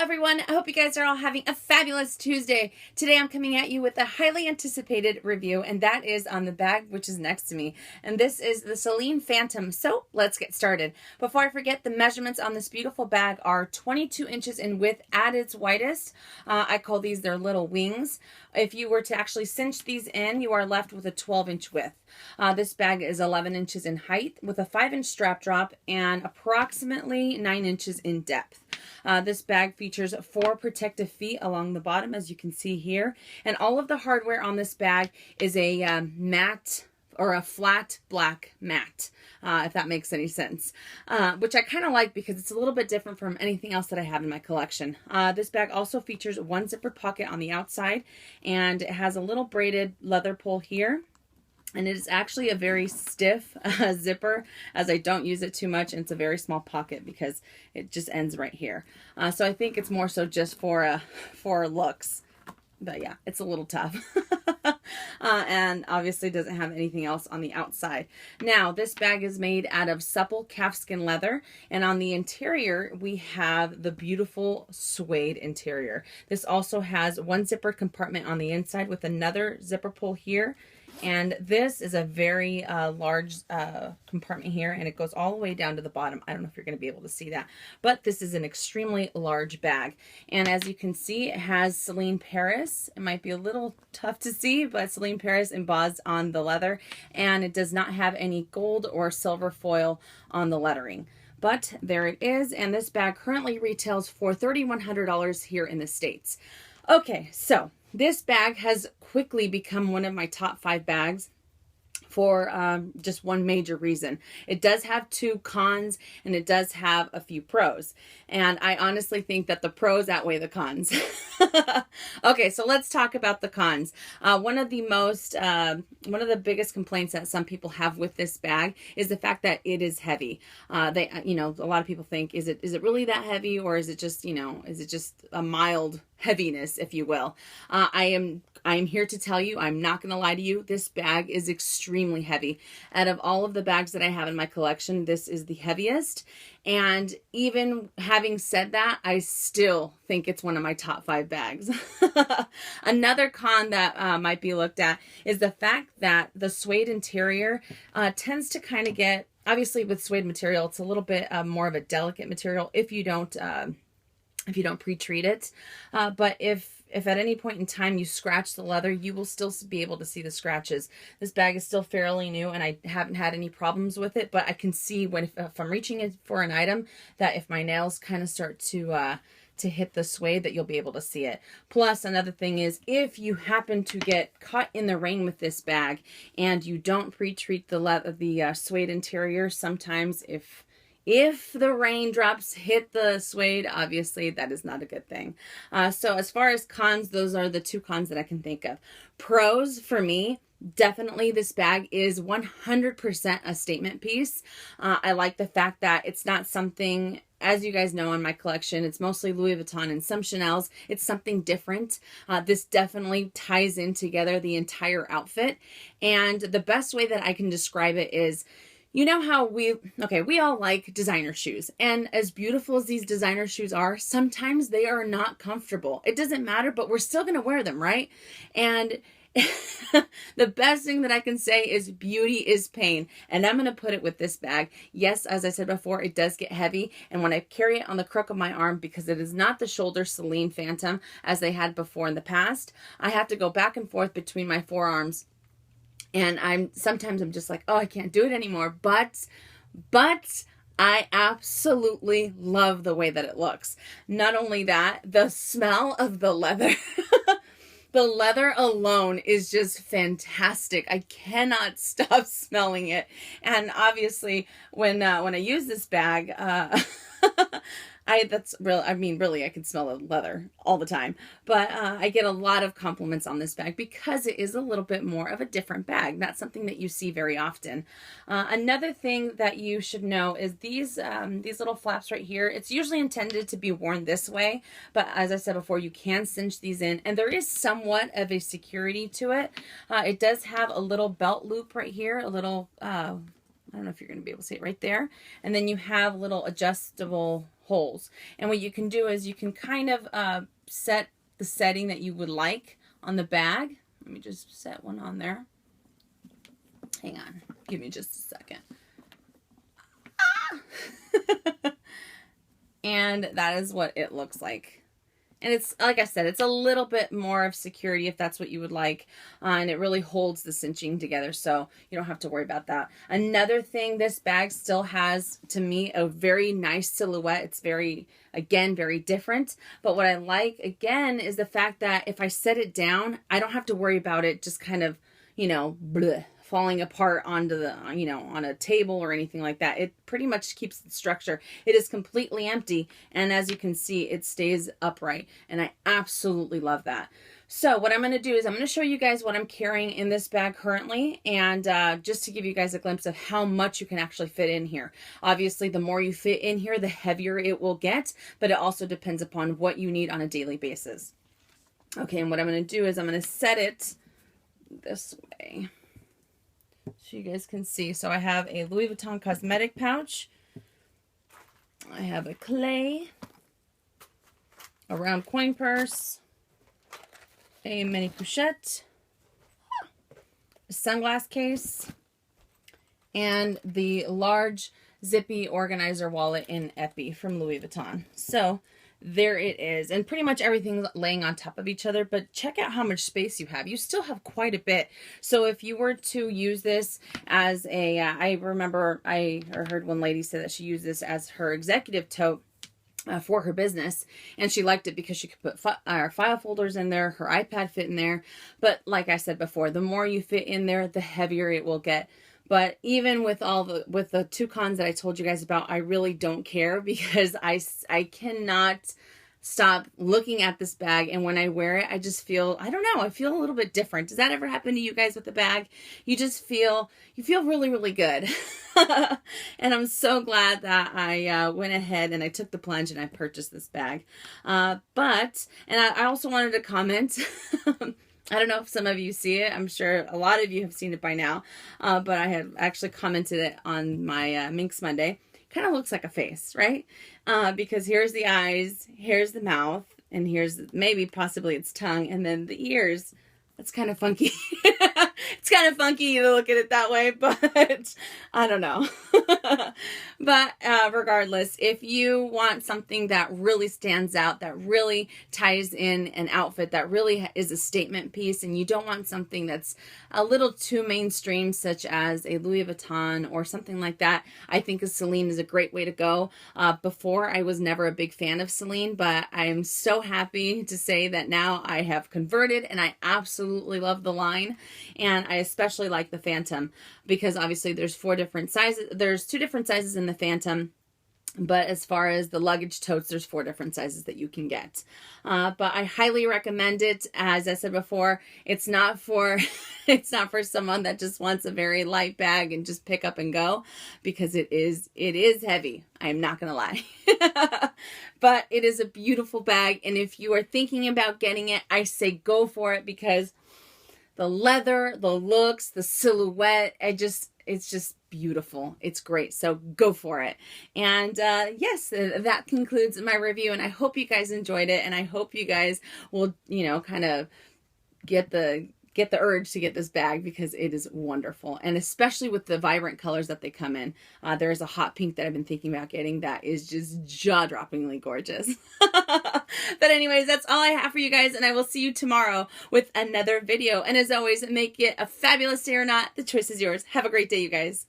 everyone. I hope you guys are all having a fabulous Tuesday. Today I'm coming at you with a highly anticipated review, and that is on the bag which is next to me. And this is the Celine Phantom. So let's get started. Before I forget, the measurements on this beautiful bag are 22 inches in width at its widest. I call these their little wings. If you were to actually cinch these in, you are left with a 12-inch width. This bag is 11 inches in height with a 5-inch strap drop and approximately 9 inches in depth. This bag features 4 protective feet along the bottom, as you can see here. And all of the hardware on this bag is a matte or a flat black matte, if that makes any sense, which I kind of like because it's a little bit different from anything else that I have in my collection. This bag also features one zippered pocket on the outside, and it has a little braided leather pull here. And it is actually a very stiff zipper, as I don't use it too much, and it's a very small pocket because it just ends right here. So I think it's more so just for looks. But yeah, it's a little tough. And obviously doesn't have anything else on the outside. Now, this bag is made out of supple calfskin leather, and on the interior we have the beautiful suede interior. This also has one zipper compartment on the inside with another zipper pull here. And this is a very large compartment here, and it goes all the way down to the bottom. I don't know if you're going to be able to see that, but this is an extremely large bag. And as you can see, it has Celine Paris. It might be a little tough to see, but Celine Paris embossed on the leather, and it does not have any gold or silver foil on the lettering. But there it is, and this bag currently retails for $3,100 here in the States. Okay, so this bag has quickly become one of my top 5 bags for just one major reason. It does have 2 cons and it does have a few pros. And I honestly think that the pros outweigh the cons. Okay, so let's talk about the cons. One of the biggest complaints that some people have with this bag is the fact that it is heavy. A lot of people think, is it really that heavy, or is it just, is it just a mild heaviness, if you will? I am here to tell you, I'm not going to lie to you, this bag is extremely heavy. Out of all of the bags that I have in my collection, this is the heaviest. And even having said that, I still think it's one of my top 5 bags. Another con that might be looked at is the fact that the suede interior tends to kind of get, obviously with suede material, it's a little bit more of a delicate material if you don't pre-treat it. But if at any point in time you scratch the leather, you will still be able to see the scratches. This bag is still fairly new, and I haven't had any problems with it, but I can see if I'm reaching it for an item, that if my nails kind of start to hit the suede, that you'll be able to see it. Plus, another thing is, if you happen to get caught in the rain with this bag and you don't pre-treat the suede interior, sometimes if the raindrops hit the suede, obviously that is not a good thing. So as far as cons, those are the 2 cons that I can think of. Pros for me, definitely this bag is 100% a statement piece. I like the fact that it's not something, as you guys know, in my collection, it's mostly Louis Vuitton and some Chanel's. It's something different. This definitely ties in together the entire outfit. And the best way that I can describe it is, you know how we all like designer shoes, and as beautiful as these designer shoes are, sometimes they are not comfortable. It doesn't matter, but we're still going to wear them, right? And the best thing that I can say is beauty is pain. And I'm going to put it with this bag. Yes, as I said before, it does get heavy. And when I carry it on the crook of my arm, because it is not the shoulder Celine Phantom as they had before in the past, I have to go back and forth between my forearms. And sometimes I'm just like, oh, I can't do it anymore. But I absolutely love the way that it looks. Not only that, the smell of the leather, the leather alone is just fantastic. I cannot stop smelling it. And obviously when I use this bag, really, I can smell the leather all the time. But I get a lot of compliments on this bag because it is a little bit more of a different bag. Not something that you see very often. Another thing that you should know is these little flaps right here. It's usually intended to be worn this way, but as I said before, you can cinch these in, and there is somewhat of a security to it. It does have a little belt loop right here, a little I don't know if you're going to be able to see it right there. And then you have little adjustable holes. And what you can do is you can kind of set the setting that you would like on the bag. Let me just set one on there. Hang on. Give me just a second. Ah! And that is what it looks like. And it's, like I said, it's a little bit more of security if that's what you would like. And it really holds the cinching together, so you don't have to worry about that. Another thing, this bag still has, to me, a very nice silhouette. It's very, again, very different. But what I like, again, is the fact that if I set it down, I don't have to worry about it just kind of, you know, bleh, falling apart onto the, you know, on a table or anything like that. It pretty much keeps the structure. It is completely empty, and as you can see, it stays upright, and I absolutely love that. So what I'm going to do is I'm going to show you guys what I'm carrying in this bag currently, and just to give you guys a glimpse of how much you can actually fit in here. Obviously, the more you fit in here, the heavier it will get, but it also depends upon what you need on a daily basis. Okay, and what I'm going to do is I'm going to set it this way, so you guys can see. So I have a Louis Vuitton cosmetic pouch. I have a clay, a round coin purse, a mini pochette, a sunglass case, and the large zippy organizer wallet in Epi from Louis Vuitton. So there it is, and pretty much everything's laying on top of each other, but check out how much space you have. You still have quite a bit. So if you were to use this as a, I remember I heard one lady say that she used this as her executive tote for her business, and she liked it because she could put file folders in there, her iPad fit in there. But like I said before, the more you fit in there, the heavier it will get. But even with the two cons that I told you guys about, I really don't care, because I cannot stop looking at this bag, and when I wear it, I just feel, I don't know, I feel a little bit different. Does that ever happen to you guys with the bag? You just feel, you feel really, really good. And I'm so glad that I went ahead and I took the plunge and I purchased this bag. And I also wanted to comment, I don't know if some of you see it. I'm sure a lot of you have seen it by now. But I had actually commented it on my Minx Monday. Kind of looks like a face, right? Because here's the eyes, here's the mouth, and here's maybe possibly its tongue, and then the ears. That's kind of funky. It's kind of funky to look at it that way, but I don't know. But regardless, if you want something that really stands out, that really ties in an outfit, that really is a statement piece, and you don't want something that's a little too mainstream, such as a Louis Vuitton or something like that, I think a Celine is a great way to go. Before, I was never a big fan of Celine, but I'm so happy to say that now I have converted, and I absolutely love the line. And I especially like the Phantom, because obviously there's 4 different sizes. There's 2 different sizes in the Phantom. But as far as the luggage totes, there's 4 different sizes that you can get. But I highly recommend it. As I said before, it's not for it's not for someone that just wants a very light bag and just pick up and go, because it is heavy. I'm not gonna lie. But it is a beautiful bag, and if you are thinking about getting it, I say go for it, because the leather, the looks, the silhouette, it's just beautiful. It's great. So go for it. And yes, that concludes my review, and I hope you guys enjoyed it, and I hope you guys will, you know, kind of get the urge to get this bag, because it is wonderful. And especially with the vibrant colors that they come in. There's a hot pink that I've been thinking about getting that is just jaw-droppingly gorgeous. But anyways, that's all I have for you guys, and I will see you tomorrow with another video. And as always, make it a fabulous day or not. The choice is yours. Have a great day, you guys.